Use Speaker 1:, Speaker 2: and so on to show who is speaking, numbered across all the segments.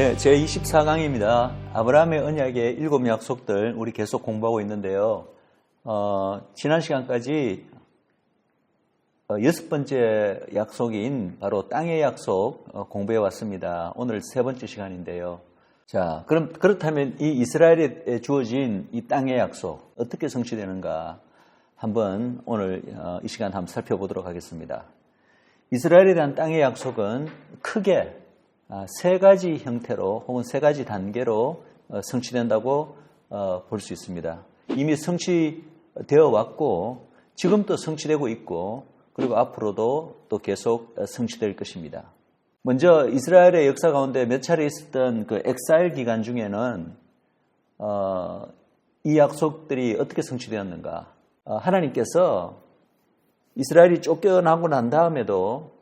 Speaker 1: 네, 제24강입니다. 아브라함의 언약의 7 약속들 우리 계속 공부하고 있는데요. 지난 시간까지 6번째 약속인 바로 땅의 약속 공부해 왔습니다. 오늘 3번째 시간인데요. 자, 그렇다면 이 이스라엘에 주어진 이 땅의 약속 어떻게 성취되는가 한번 오늘 이 시간 한번 살펴보도록 하겠습니다. 이스라엘에 대한 땅의 약속은 크게 3가지 형태로 혹은 3가지 단계로 성취된다고 볼 수 있습니다. 이미 성취되어 왔고 지금도 성취되고 있고 그리고 앞으로도 또 계속 성취될 것입니다. 먼저 이스라엘의 역사 가운데 몇 차례 있었던 그 엑사일 기간 중에는 이 약속들이 어떻게 성취되었는가? 하나님께서 이스라엘이 쫓겨나고 난 다음에도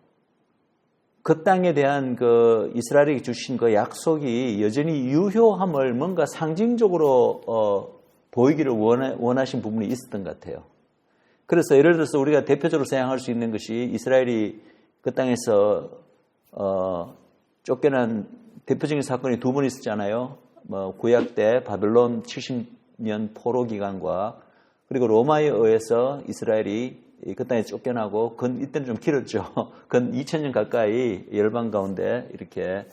Speaker 1: 그 땅에 대한 그 이스라엘에게 주신 그 약속이 여전히 유효함을 뭔가 상징적으로 보이기를 원하신 부분이 있었던 것 같아요. 그래서 예를 들어서 우리가 대표적으로 생각할 수 있는 것이 이스라엘이 그 땅에서 쫓겨난 대표적인 사건이 2번 있었잖아요. 구약 때 바벨론 70년 포로 기간과 그리고 로마에 의해서 이스라엘이 그 땅에 쫓겨나고 이때는 좀 길었죠. 근 2000년 가까이 열방 가운데 이렇게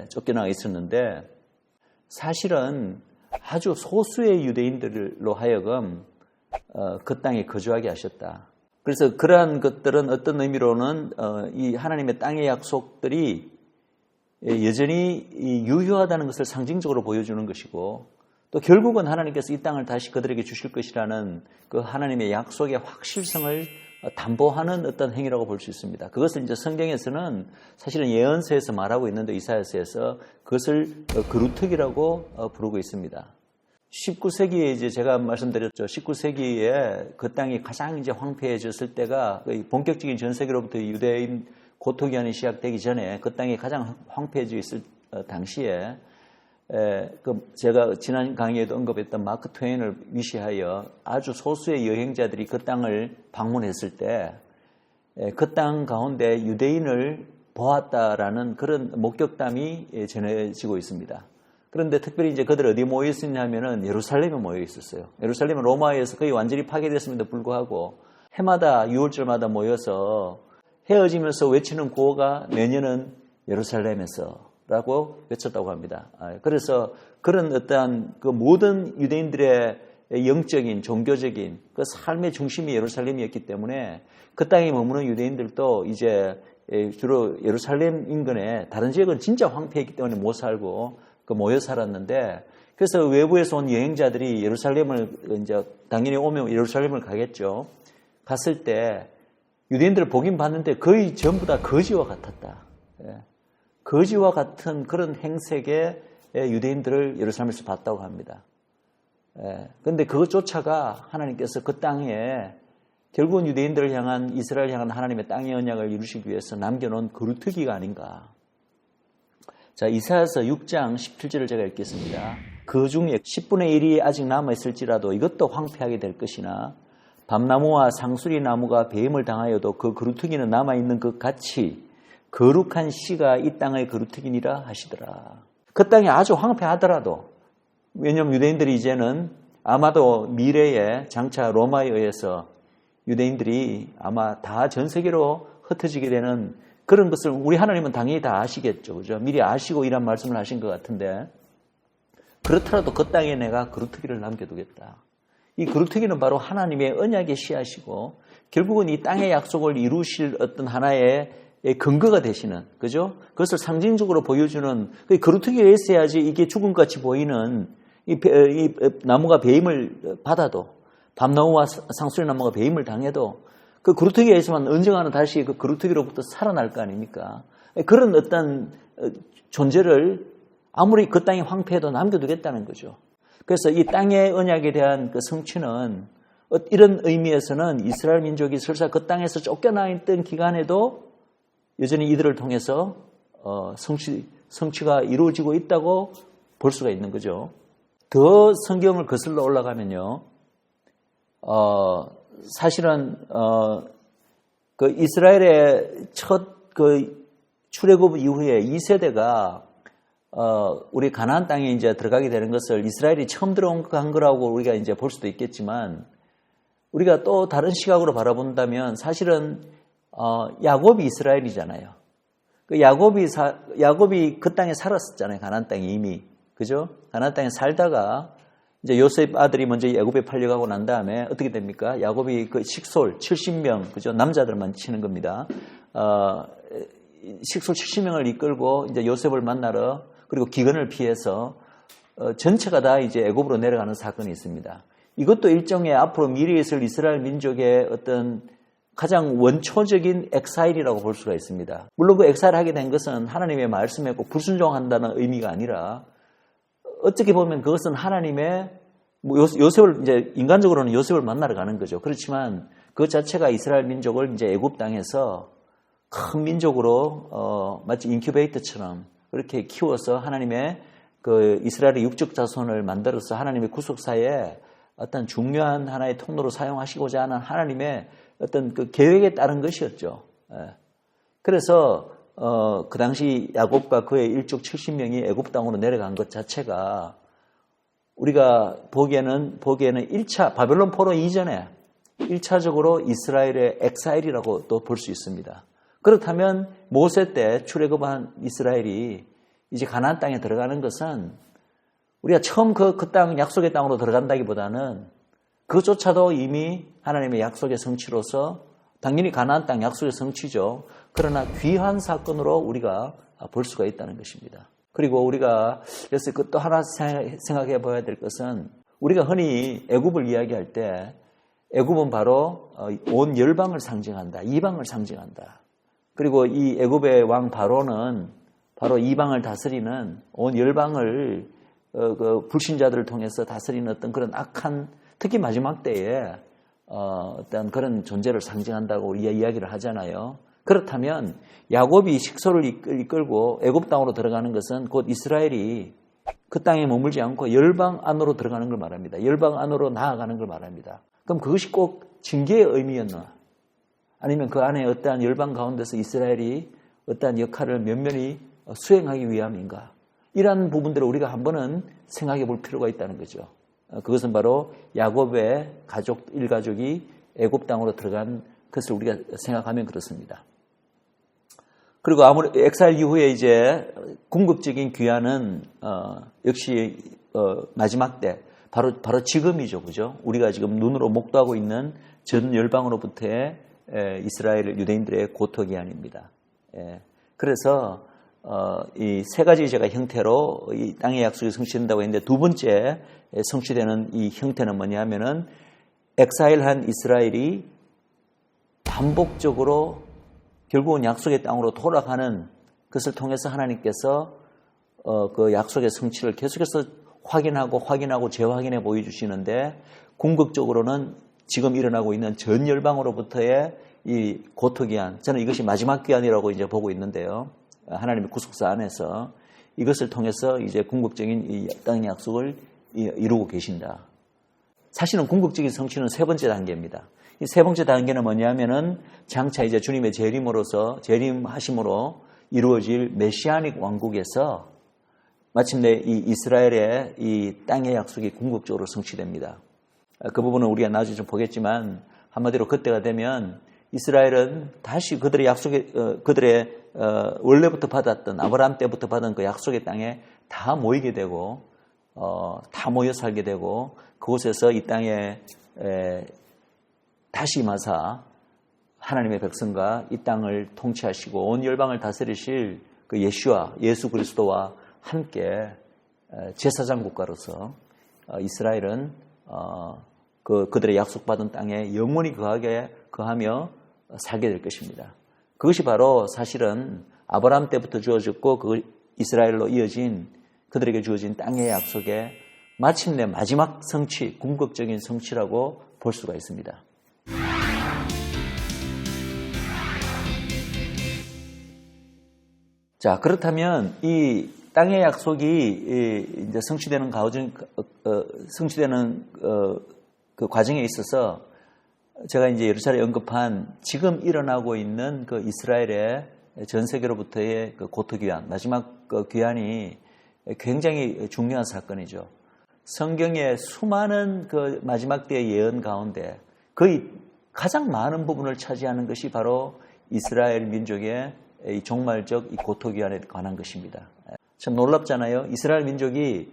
Speaker 1: 쫓겨나가 있었는데 사실은 아주 소수의 유대인들로 하여금 그 땅에 거주하게 하셨다. 그래서 그러한 것들은 어떤 의미로는 이 하나님의 땅의 약속들이 여전히 유효하다는 것을 상징적으로 보여주는 것이고 또 결국은 하나님께서 이 땅을 다시 그들에게 주실 것이라는 그 하나님의 약속의 확실성을 담보하는 어떤 행위라고 볼 수 있습니다. 그것을 이제 성경에서는 사실은 예언서에서 말하고 있는데 이사야서에서 그것을 거루터기라고 부르고 있습니다. 19세기에 이제 제가 말씀드렸죠. 19세기에 그 땅이 가장 이제 황폐해졌을 때가 본격적인 전 세계로부터 유대인 고토 기한이 시작되기 전에 그 땅이 가장 황폐해져 있을 당시에 제가 지난 강의에도 언급했던 마크 트웨인을 위시하여 아주 소수의 여행자들이 그 땅을 방문했을 때 그 땅 가운데 유대인을 보았다라는 그런 목격담이 전해지고 있습니다. 그런데 특별히 이제 그들 어디 모여 있었냐면은 예루살렘에 모여 있었어요. 예루살렘은 로마에서 거의 완전히 파괴됐음에도 불구하고 해마다 6월절마다 모여서 헤어지면서 외치는 구호가 내년은 예루살렘에서 라고 외쳤다고 합니다. 그래서 그런 어떠한 그 모든 유대인들의 영적인, 종교적인 그 삶의 중심이 예루살렘이었기 때문에 그 땅에 머무는 유대인들도 이제 주로 예루살렘 인근에 다른 지역은 진짜 황폐했기 때문에 못 살고 모여 살았는데 그래서 외부에서 온 여행자들이 예루살렘을 이제 당연히 오면 예루살렘을 가겠죠. 갔을 때 유대인들을 보긴 봤는데 거의 전부 다 거지와 같았다. 거지와 같은 그런 행색의 유대인들을 예루살렘에서 봤다고 합니다. 그런데 그것조차가 하나님께서 그 땅에 결국은 유대인들을 향한 이스라엘을 향한 하나님의 땅의 언약을 이루시기 위해서 남겨놓은 거루터기가 아닌가. 자, 이사야서 6장 17절을 제가 읽겠습니다. 그 중에 10분의 1이 아직 남아있을지라도 이것도 황폐하게 될 것이나 밤나무와 상수리 나무가 배임을 당하여도 그 거루터기는 남아있는 것 같이 거룩한 씨가 이 땅의 거루터기니라 하시더라. 그 땅이 아주 황폐하더라도 왜냐하면 유대인들이 이제는 아마도 미래에 장차 로마에 의해서 유대인들이 아마 다 전 세계로 흩어지게 되는 그런 것을 우리 하나님은 당연히 다 아시겠죠. 그죠? 미리 아시고 이런 말씀을 하신 것 같은데 그렇더라도 그 땅에 내가 거루터기를 남겨두겠다. 이 거루터기는 바로 하나님의 언약의 씨앗이고 결국은 이 땅의 약속을 이루실 어떤 하나의 근거가 되시는, 그죠? 그것을 상징적으로 보여주는, 거루터기가 있어야지 이게 죽음같이 보이는 이 나무가 배임을 받아도, 밤나무와 상수리 나무가 배임을 당해도, 그 거루터기가 있으면 언젠가는 다시 그 거루터기로부터 살아날 거 아닙니까? 그런 어떤 존재를 아무리 그 땅이 황폐해도 남겨두겠다는 거죠. 그래서 이 땅의 언약에 대한 그 성취는 이런 의미에서는 이스라엘 민족이 설사 그 땅에서 쫓겨나 있던 기간에도 여전히 이들을 통해서 성취가 이루어지고 있다고 볼 수가 있는 거죠. 더 성경을 거슬러 올라가면요, 사실은 그 이스라엘의 첫 그 출애굽 이후에 2세대가 우리 가나안 땅에 이제 들어가게 되는 것을 이스라엘이 처음 들어간 거라고 우리가 이제 볼 수도 있겠지만, 우리가 또 다른 시각으로 바라본다면 사실은 야곱이 이스라엘이잖아요. 그 야곱이 그 땅에 살았었잖아요. 가나안 땅에 이미. 그죠? 가나안 땅에 살다가 이제 요셉 아들이 먼저 애굽에 팔려가고 난 다음에 어떻게 됩니까? 야곱이 그 식솔 70명, 그죠? 남자들만 치는 겁니다. 식솔 70명을 이끌고 이제 요셉을 만나러, 그리고 기근을 피해서 전체가 다 이제 애굽으로 내려가는 사건이 있습니다. 이것도 일종의 앞으로 미래에 있을 이스라엘 민족의 어떤 가장 원초적인 엑사일이라고 볼 수가 있습니다. 물론 그 엑사일을 하게 된 것은 하나님의 말씀에 꼭 불순종한다는 의미가 아니라, 어떻게 보면 그것은 하나님의 요셉을 이제 인간적으로는 요셉을 만나러 가는 거죠. 그렇지만 그 자체가 이스라엘 민족을 이제 애굽 땅에서 큰 민족으로 마치 인큐베이터처럼 그렇게 키워서 하나님의 그 이스라엘의 육적 자손을 만들어서 하나님의 구속사에 어떤 중요한 하나의 통로로 사용하시고자 하는 하나님의 어떤 그 계획에 따른 것이었죠. 그래서 그 당시 야곱과 그의 일족 70명이 애굽 땅으로 내려간 것 자체가 우리가 보기에는 1차 바벨론 포로 이전에 1차적으로 이스라엘의 엑사일이라고 또 볼 수 있습니다. 그렇다면 모세 때 출애굽한 이스라엘이 이제 가나안 땅에 들어가는 것은 우리가 처음 그 땅 약속의 땅으로 들어간다기보다는 그것조차도 이미 하나님의 약속의 성취로서 당연히 가나안 땅 약속의 성취죠. 그러나 귀한 사건으로 우리가 볼 수가 있다는 것입니다. 그리고 우리가 그래서 또 하나 생각해 봐야 될 것은, 우리가 흔히 애굽을 이야기할 때 애굽은 바로 온 열방을 상징한다. 이방을 상징한다. 그리고 이 애굽의 왕 바로는 바로 이방을 다스리는 온 열방을 그 불신자들을 통해서 다스리는 어떤 그런 악한, 특히 마지막 때에 어떤 그런 존재를 상징한다고 우리가 이야기를 하잖아요. 그렇다면 야곱이 식소를 이끌고 애굽 땅으로 들어가는 것은 곧 이스라엘이 그 땅에 머물지 않고 열방 안으로 들어가는 걸 말합니다. 열방 안으로 나아가는 걸 말합니다. 그럼 그것이 꼭 징계의 의미였나? 아니면 그 안에 어떠한 열방 가운데서 이스라엘이 어떠한 역할을 면면히 수행하기 위함인가? 이러한 부분들을 우리가 한 번은 생각해 볼 필요가 있다는 거죠. 그것은 바로 야곱의 일가족이 애굽 땅으로 들어간 것을 우리가 생각하면 그렇습니다. 그리고 아무리 엑사일 이후에 이제 궁극적인 귀환은 역시 마지막 때 바로 지금이죠, 그죠? 우리가 지금 눈으로 목도하고 있는 전 열방으로부터의 이스라엘 유대인들의 고토 기한입니다. 그래서 이 세 가지 제가 형태로 이 땅의 약속이 성취된다고 했는데, 두 번째 성취되는 이 형태는 뭐냐면은 엑사일한 이스라엘이 반복적으로 결국은 약속의 땅으로 돌아가는 것을 통해서 하나님께서 그 약속의 성취를 계속해서 확인하고 재확인해 보여주시는데, 궁극적으로는 지금 일어나고 있는 전 열방으로부터의 이 고토기한, 저는 이것이 마지막 기한이라고 이제 보고 있는데요. 하나님의 구속사 안에서 이것을 통해서 이제 궁극적인 이 땅의 약속을 이루고 계신다. 사실은 궁극적인 성취는 세 번째 단계입니다. 이 세 번째 단계는 뭐냐면은 장차 이제 주님의 재림하심으로 이루어질 메시아닉 왕국에서 마침내 이 이스라엘의 이 땅의 약속이 궁극적으로 성취됩니다. 그 부분은 우리가 나중에 좀 보겠지만, 한마디로 그때가 되면 이스라엘은 다시 그들의 원래부터 받았던, 아브라함 때부터 받은 그 약속의 땅에 다 모이게 되고, 다 모여 살게 되고, 그곳에서 이 땅에 다시 임하사 하나님의 백성과 이 땅을 통치하시고 온 열방을 다스리실 그 예수 그리스도와 함께 제사장 국가로서 이스라엘은 그들의 약속받은 땅에 영원히 거하며 살게 될 것입니다. 그것이 바로 사실은 아브라함 때부터 주어졌고 그 이스라엘로 이어진 그들에게 주어진 땅의 약속의 마침내 마지막 성취, 궁극적인 성취라고 볼 수가 있습니다. 자, 그렇다면 이 땅의 약속이 이제 성취되는 그 과정에 있어서 제가 이제 여러 차례 언급한 지금 일어나고 있는 그 이스라엘의 전 세계로부터의 그 고토 귀환, 마지막 그 귀환이 굉장히 중요한 사건이죠. 성경의 수많은 그 마지막 때의 예언 가운데 거의 가장 많은 부분을 차지하는 것이 바로 이스라엘 민족의 이 종말적 이 고토기한에 관한 것입니다. 참 놀랍잖아요. 이스라엘 민족이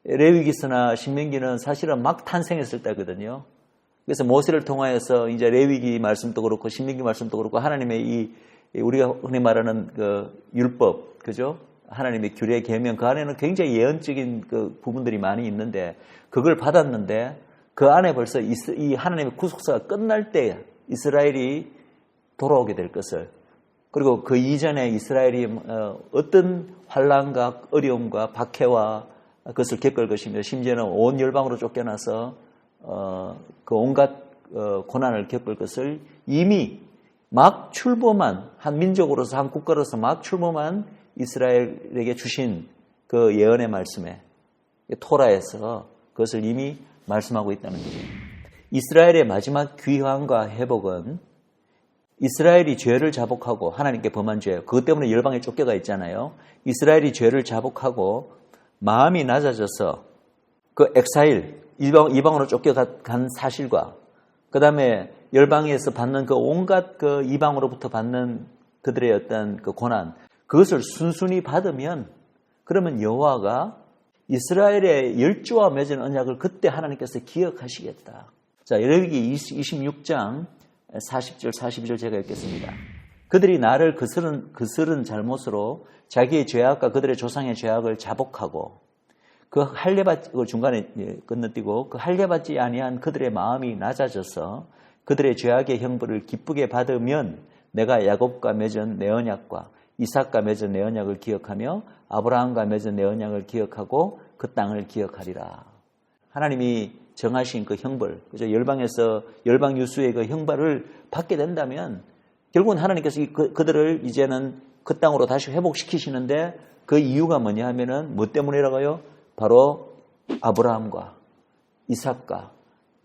Speaker 1: 레위기서나 신명기는 사실은 막 탄생했을 때거든요. 그래서 모세를 통하여서 이제 레위기 말씀도 그렇고 신명기 말씀도 그렇고 하나님의 이 우리가 흔히 말하는 그 율법, 그죠? 하나님의 규례, 계명 그 안에는 굉장히 예언적인 그 부분들이 많이 있는데 그걸 받았는데 그 안에 벌써 이 하나님의 구속사가 끝날 때 이스라엘이 돌아오게 될 것을, 그리고 그 이전에 이스라엘이 어떤 환난과 어려움과 박해와 그것을 겪을 것이며 심지어는 온 열방으로 쫓겨나서 그 온갖 고난을 겪을 것을 이미 막 출범한 한 민족으로서 한 국가로서 막 출범한 이스라엘에게 주신 그 예언의 말씀에 토라에서 그것을 이미 말씀하고 있다는 거죠. 이스라엘의 마지막 귀환과 회복은 이스라엘이 죄를 자복하고 하나님께 범한 죄, 그것 때문에 열방에 쫓겨가 있잖아요. 이스라엘이 죄를 자복하고 마음이 낮아져서 그 엑사일, 이방으로 쫓겨간 사실과 그 다음에 열방에서 받는 그 온갖 그 이방으로부터 받는 그들의 어떤 그 고난, 그것을 순순히 받으면 그러면 여호와가 이스라엘의 열조와 맺은 언약을 그때 하나님께서 기억하시겠다. 자, 레위기 26장 40절 42절 제가 읽겠습니다. 그들이 나를 그스른 잘못으로 자기의 죄악과 그들의 조상의 죄악을 자복하고 그 할례받지 중간에 건너뛰고 그 할례받지 아니한 그들의 마음이 낮아져서 그들의 죄악의 형벌을 기쁘게 받으면 내가 야곱과 맺은 내 언약과 이삭과 맺은 내 언약을 기억하며 아브라함과 맺은 내 언약을 기억하고 그 땅을 기억하리라. 하나님이 정하신 그 형벌, 그죠? 열방에서 열방 유수의 그 형벌을 받게 된다면 결국은 하나님께서 그들을 이제는 그 땅으로 다시 회복시키시는데 그 이유가 뭐냐 하면은 뭐 때문이라고요? 바로 아브라함과 이삭과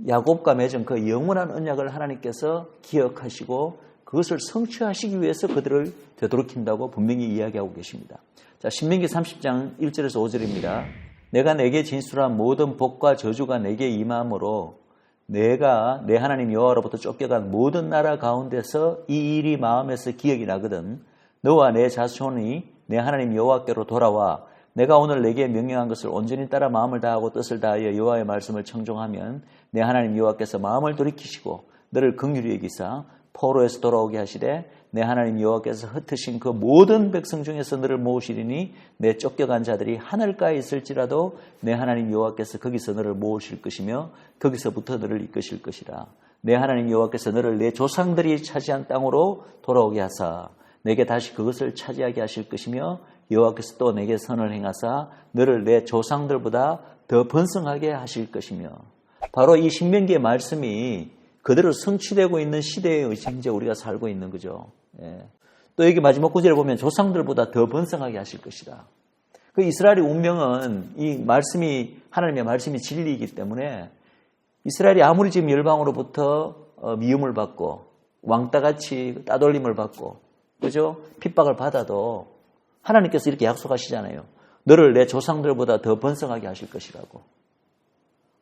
Speaker 1: 야곱과 맺은 그 영원한 언약을 하나님께서 기억하시고 그것을 성취하시기 위해서 그들을 되돌이킨다고 분명히 이야기하고 계십니다. 자, 신명기 30장 1절에서 5절입니다. 내가 내게 진술한 모든 복과 저주가 내게 임함으로 내가 내 하나님 여호와로부터 쫓겨간 모든 나라 가운데서 이 일이 마음에서 기억이 나거든 너와 내 자손이 내 하나님 여호와께로 돌아와 내가 오늘 내게 명령한 것을 온전히 따라 마음을 다하고 뜻을 다하여 여호와의 말씀을 청종하면 내 하나님 여호와께서 마음을 돌이키시고 너를 긍휼히 여기사 포로에서 돌아오게 하시되 내 하나님 여호와께서 흩으신 그 모든 백성 중에서 너를 모으시리니 내 쫓겨간 자들이 하늘가에 있을지라도 내 하나님 여호와께서 거기서 너를 모으실 것이며 거기서부터 너를 이끄실 것이라. 내 하나님 여호와께서 너를 내 조상들이 차지한 땅으로 돌아오게 하사 내게 다시 그것을 차지하게 하실 것이며 여호와께서 또 내게 선을 행하사 너를 내 조상들보다 더 번성하게 하실 것이며. 바로 이 신명기의 말씀이 그대로 성취되고 있는 시대에 현재 우리가 살고 있는 거죠. 예. 또 여기 마지막 구절에 보면 조상들보다 더 번성하게 하실 것이다. 그 이스라엘의 운명은 이 말씀이 하나님의 말씀이 진리이기 때문에 이스라엘이 아무리 지금 열방으로부터 미움을 받고 왕따같이 따돌림을 받고 그죠? 핍박을 받아도 하나님께서 이렇게 약속하시잖아요. 너를 내 조상들보다 더 번성하게 하실 것이라고.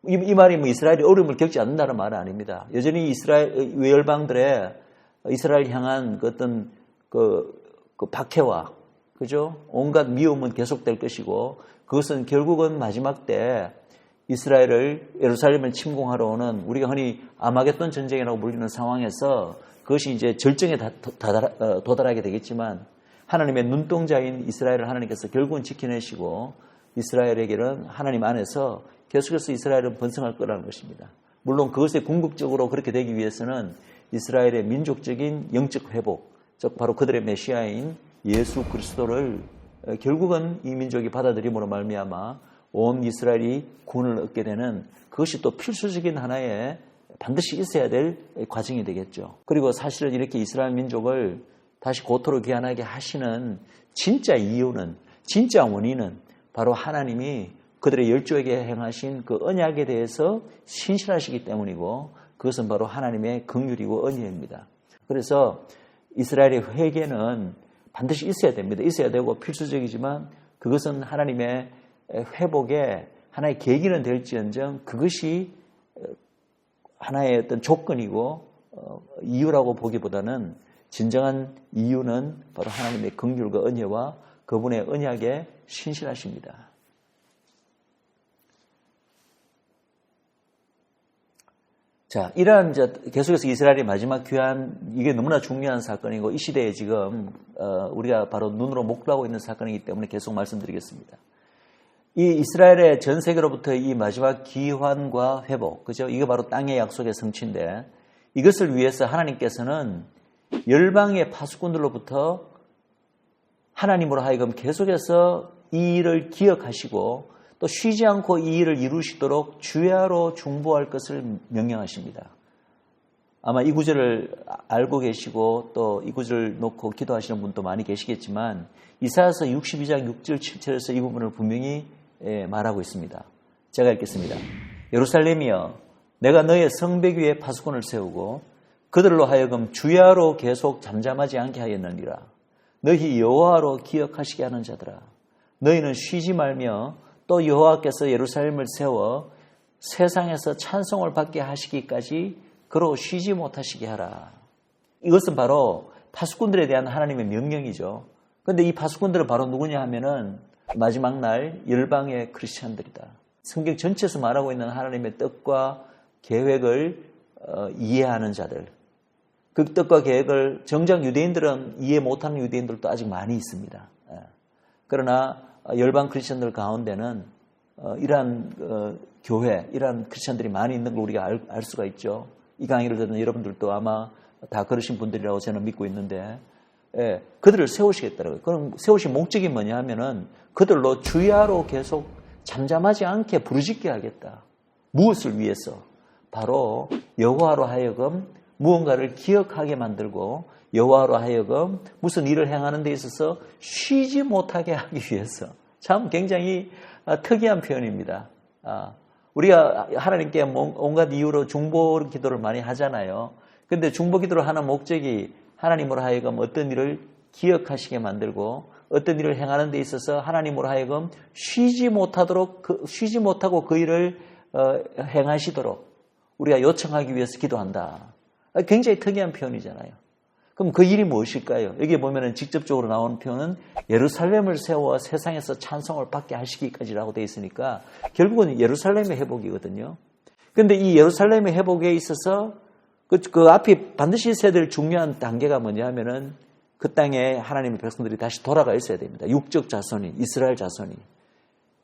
Speaker 1: 이 말이 뭐 이스라엘이 어려움을 겪지 않는다는 말은 아닙니다. 여전히 이스라엘 외열방들의 이스라엘 향한 그 어떤 그 박해와 그죠? 온갖 미움은 계속될 것이고 그것은 결국은 마지막 때 이스라엘을 예루살렘을 침공하러 오는 우리가 흔히 아마겟돈 전쟁이라고 불리는 상황에서 그것이 이제 절정에 도달하게 되겠지만 하나님의 눈동자인 이스라엘을 하나님께서 결국은 지켜내시고 이스라엘에게는 하나님 안에서 계속해서 이스라엘은 번성할 거라는 것입니다. 물론 그것에 궁극적으로 그렇게 되기 위해서는 이스라엘의 민족적인 영적 회복, 즉 바로 그들의 메시아인 예수 그리스도를 결국은 이 민족이 받아들임으로 말미암아 온 이스라엘이 구원을 얻게 되는 그것이 또 필수적인 하나의 반드시 있어야 될 과정이 되겠죠. 그리고 사실은 이렇게 이스라엘 민족을 다시 고토로 귀환하게 하시는 진짜 이유는, 진짜 원인은 바로 하나님이 그들의 열조에게 행하신 그 언약에 대해서 신실하시기 때문이고 그것은 바로 하나님의 긍휼이고 은혜입니다. 그래서 이스라엘의 회개는 반드시 있어야 됩니다. 있어야 되고 필수적이지만 그것은 하나님의 회복의 하나의 계기는 될지언정 그것이 하나의 어떤 조건이고 이유라고 보기보다는 진정한 이유는 바로 하나님의 긍휼과 은혜와 그분의 언약에 신실하십니다. 자, 이러한 계속해서 이스라엘의 마지막 귀환, 이게 너무나 중요한 사건이고 이 시대에 지금 우리가 바로 눈으로 목도하고 있는 사건이기 때문에 계속 말씀드리겠습니다. 이 이스라엘의 전 세계로부터 이 마지막 귀환과 회복, 그죠? 이게 바로 땅의 약속의 성취인데 이것을 위해서 하나님께서는 열방의 파수꾼들로부터 하나님으로 하여금 계속해서 이 일을 기억하시고 또 쉬지 않고 이 일을 이루시도록 주야로 중보할 것을 명령하십니다. 아마 이 구절을 알고 계시고 또 이 구절을 놓고 기도하시는 분도 많이 계시겠지만 이사야서 62장 6절 7절에서 이 부분을 분명히 말하고 있습니다. 제가 읽겠습니다. 예루살렘이여 내가 너의 성벽 위에 파수꾼을 세우고 그들로 하여금 주야로 계속 잠잠하지 않게 하였느니라. 너희 여호와로 기억하시게 하는 자들아 너희는 쉬지 말며 또 여호와께서 예루살렘을 세워 세상에서 찬송을 받게 하시기까지 그로 쉬지 못하시게 하라. 이것은 바로 파수꾼들에 대한 하나님의 명령이죠. 그런데 이 파수꾼들은 바로 누구냐 하면은 마지막 날 열방의 크리스찬들이다. 성경 전체에서 말하고 있는 하나님의 뜻과 계획을 이해하는 자들. 그 뜻과 계획을 정작 유대인들은 이해 못하는 유대인들도 아직 많이 있습니다. 그러나 열방 크리스찬들 가운데는 이러한 교회, 이러한 크리스찬들이 많이 있는 걸 우리가 알 수가 있죠. 이 강의를 듣는 여러분들도 아마 다 그러신 분들이라고 저는 믿고 있는데 그들을 세우시겠다라고요. 그럼 세우신 목적이 뭐냐 하면은 그들로 주야로 계속 잠잠하지 않게 부르짖게 하겠다. 무엇을 위해서? 바로 여호와로 하여금 무언가를 기억하게 만들고 여호와로 하여금 무슨 일을 행하는 데 있어서 쉬지 못하게 하기 위해서. 참 굉장히 특이한 표현입니다. 우리가 하나님께 온갖 이유로 중보 기도를 많이 하잖아요. 그런데 중보 기도를 하는 목적이 하나님으로 하여금 어떤 일을 기억하시게 만들고 어떤 일을 행하는 데 있어서 하나님으로 하여금 쉬지 못하고 그 일을 행하시도록 우리가 요청하기 위해서 기도한다. 굉장히 특이한 표현이잖아요. 그럼 그 일이 무엇일까요? 여기 보면은 직접적으로 나오는 표현은 예루살렘을 세워 세상에서 찬송을 받게 하시기까지라고 되어 있으니까 결국은 예루살렘의 회복이거든요. 그런데 이 예루살렘의 회복에 있어서 그 앞에 반드시 있어야 될 중요한 단계가 뭐냐 하면은 그 땅에 하나님의 백성들이 다시 돌아가 있어야 됩니다. 육적 자손이, 이스라엘 자손이.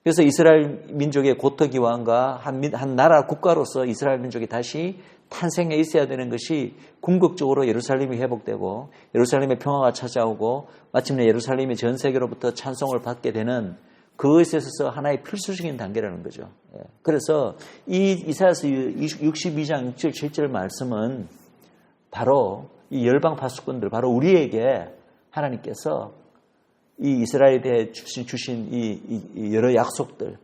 Speaker 1: 그래서 이스라엘 민족의 고토기왕과 한 나라 국가로서 이스라엘 민족이 다시 탄생해 있어야 되는 것이 궁극적으로 예루살렘이 회복되고 예루살렘의 평화가 찾아오고 마침내 예루살렘이 전 세계로부터 찬송을 받게 되는 그것에 있어서 하나의 필수적인 단계라는 거죠. 그래서 이 이사야서 62장 6절 7절 말씀은 바로 이 열방 파수꾼들, 바로 우리에게 하나님께서 이 이스라엘에 대해 주신 이 여러 약속들,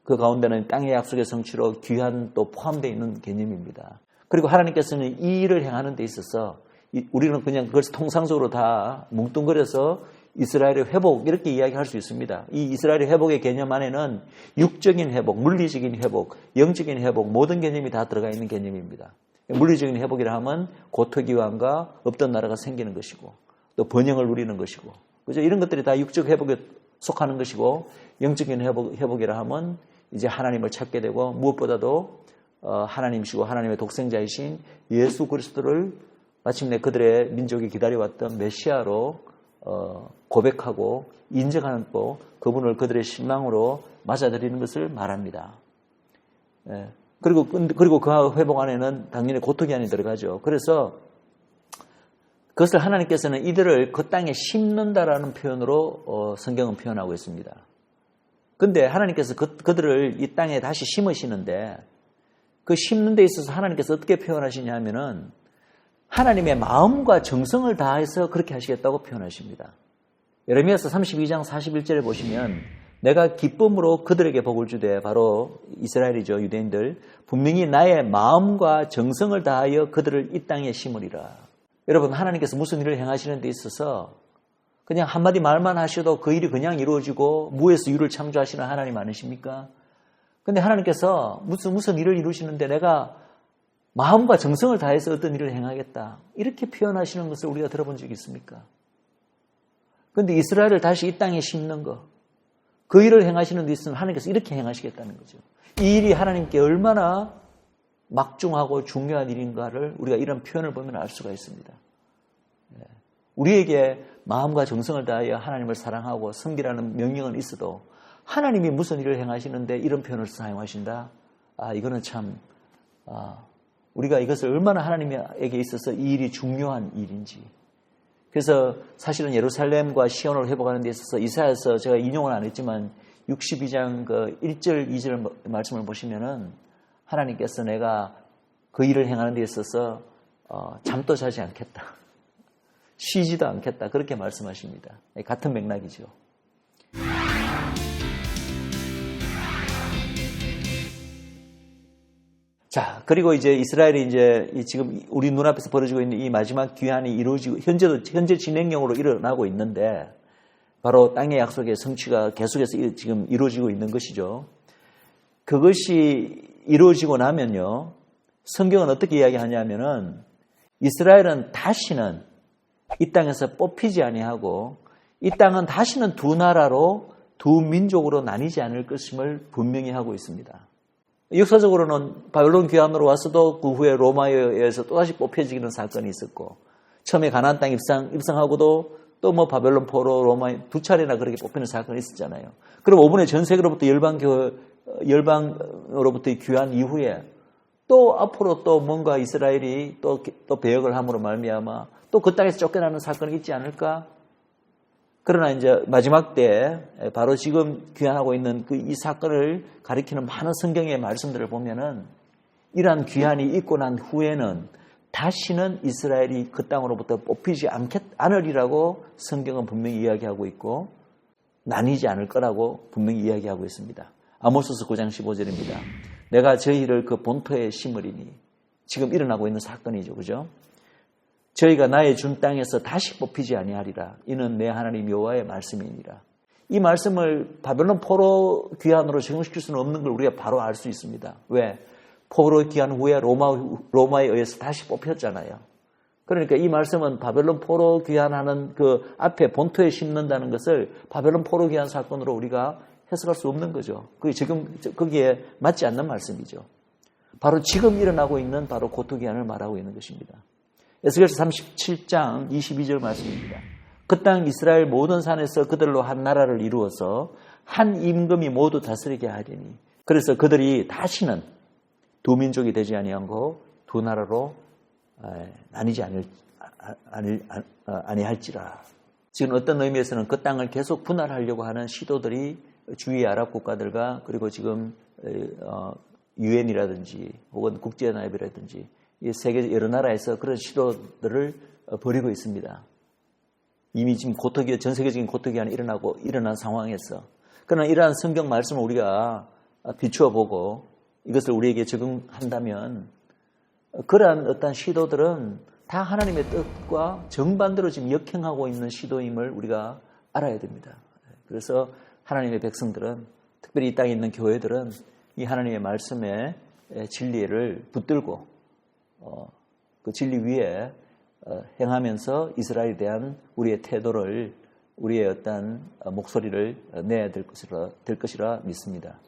Speaker 1: 그 가운데는 땅의 약속의 성취로 귀한 또 포함되어 있는 개념입니다. 그리고 하나님께서는 이 일을 행하는 데 있어서 우리는 그냥 그걸 통상적으로 다 뭉뚱그려서 이스라엘의 회복 이렇게 이야기할 수 있습니다. 이 이스라엘의 회복의 개념 안에는 육적인 회복, 물리적인 회복, 영적인 회복 모든 개념이 다 들어가 있는 개념입니다. 물리적인 회복이라 하면 고토기환과 없던 나라가 생기는 것이고 또 번영을 누리는 것이고 그죠? 이런 것들이 다 육적 회복에 속하는 것이고 영적인 회복이라 하면 이제 하나님을 찾게 되고 무엇보다도 하나님이시고 하나님의 독생자이신 예수 그리스도를 마침내 그들의 민족이 기다려왔던 메시아로 고백하고 인정하는 또 그분을 그들의 신망으로 맞아들이는 것을 말합니다. 그리고 그 회복 안에는 당연히 고토기한이 들어가죠. 그래서 그것을 하나님께서는 이들을 그 땅에 심는다라는 표현으로 성경은 표현하고 있습니다. 그런데 하나님께서 그들을 이 땅에 다시 심으시는데 그 심는 데 있어서 하나님께서 어떻게 표현하시냐 하면은 하나님의 마음과 정성을 다해서 그렇게 하시겠다고 표현하십니다. 예레미야서 32장 41절에 보시면 내가 기쁨으로 그들에게 복을 주되 바로 이스라엘이죠. 유대인들. 분명히 나의 마음과 정성을 다하여 그들을 이 땅에 심으리라. 여러분 하나님께서 무슨 일을 행하시는 데 있어서 그냥 한마디 말만 하셔도 그 일이 그냥 이루어지고 무에서 유를 창조하시는 하나님 아니십니까? 근데 하나님께서 무슨 일을 이루시는데 내가 마음과 정성을 다해서 어떤 일을 행하겠다. 이렇게 표현하시는 것을 우리가 들어본 적이 있습니까? 근데 이스라엘을 다시 이 땅에 심는 거, 그 일을 행하시는 데 있으면 하나님께서 이렇게 행하시겠다는 거죠. 이 일이 하나님께 얼마나 막중하고 중요한 일인가를 우리가 이런 표현을 보면 알 수가 있습니다. 우리에게 마음과 정성을 다하여 하나님을 사랑하고 섬기라는 명령은 있어도 하나님이 무슨 일을 행하시는데 이런 표현을 사용하신다? 이거는 참 우리가 이것을 얼마나 하나님에게 있어서 이 일이 중요한 일인지. 그래서 사실은 예루살렘과 시온을 회복하는 데 있어서 이사야서 제가 인용은 안 했지만 62장 그 1절 2절 말씀을 보시면은 하나님께서 내가 그 일을 행하는 데 있어서 잠도 자지 않겠다. 쉬지도 않겠다. 그렇게 말씀하십니다. 같은 맥락이죠. 자, 그리고 이제 이스라엘이 이제 지금 우리 눈앞에서 벌어지고 있는 이 마지막 귀환이 이루어지고 현재 진행형으로 일어나고 있는데 바로 땅의 약속의 성취가 계속해서 지금 이루어지고 있는 것이죠. 그것이 이루어지고 나면요. 성경은 어떻게 이야기하냐면은 이스라엘은 다시는 이 땅에서 뽑히지 아니하고 이 땅은 다시는 두 나라로 두 민족으로 나뉘지 않을 것임을 분명히 하고 있습니다. 역사적으로는 바벨론 귀환으로 와서도 그 후에 로마에 의해서 또다시 뽑혀지는 사건이 있었고 처음에 가나안 땅 입성하고도 또 뭐 바벨론 포로 로마에 두 차례나 그렇게 뽑히는 사건이 있었잖아요. 그럼 5분의 전 세계로부터 열방으로부터의 귀환 이후에 또 앞으로 또 뭔가 이스라엘이 또 배역을 함으로 말미암아 또 그 땅에서 쫓겨나는 사건이 있지 않을까? 그러나 이제 마지막 때 바로 지금 귀환하고 있는 이 사건을 가리키는 많은 성경의 말씀들을 보면은 이러한 귀환이 있고 난 후에는 다시는 이스라엘이 그 땅으로부터 뽑히지 않으리라고 성경은 분명히 이야기하고 있고 나뉘지 않을 거라고 분명히 이야기하고 있습니다. 아모스서 9장 15절입니다. 내가 저희를 그 본토에 심으리니 지금 일어나고 있는 사건이죠. 그죠? 저희가 나의 준 땅에서 다시 뽑히지 아니하리라. 이는 내 하나님 여호와의 말씀이니라. 이 말씀을 바벨론 포로 귀환으로 적용시킬 수는 없는 걸 우리가 바로 알 수 있습니다. 왜? 포로 귀환 후에 로마에 의해서 다시 뽑혔잖아요. 그러니까 이 말씀은 바벨론 포로 귀환하는 그 앞에 본토에 심는다는 것을 바벨론 포로 귀환 사건으로 우리가 해석할 수 없는 거죠. 그게 지금 거기에 맞지 않는 말씀이죠. 바로 지금 일어나고 있는 바로 고토 귀환을 말하고 있는 것입니다. 에스겔서 37장 22절 말씀입니다. 그 땅 이스라엘 모든 산에서 그들로 한 나라를 이루어서 한 임금이 모두 다스리게 하리니 그래서 그들이 다시는 두 민족이 되지 아니하고 두 나라로 나뉘지 아니할지라. 지금 어떤 의미에서는 그 땅을 계속 분할하려고 하는 시도들이 주위 아랍 국가들과 그리고 지금 유엔이라든지 혹은 국제연합이라든지 이 세계 여러 나라에서 그런 시도들을 벌이고 있습니다. 이미 지금 전 세계적인 고토기한이 일어난 상황에서 그러나 이러한 성경 말씀을 우리가 비추어 보고 이것을 우리에게 적용한다면 그러한 어떤 시도들은 다 하나님의 뜻과 정반대로 지금 역행하고 있는 시도임을 우리가 알아야 됩니다. 그래서 하나님의 백성들은 특별히 이 땅에 있는 교회들은 이 하나님의 말씀의 진리를 붙들고 그 진리 위에 행하면서 이스라엘에 대한 우리의 태도를 우리의 어떤 목소리를 내야 될 것이라 믿습니다.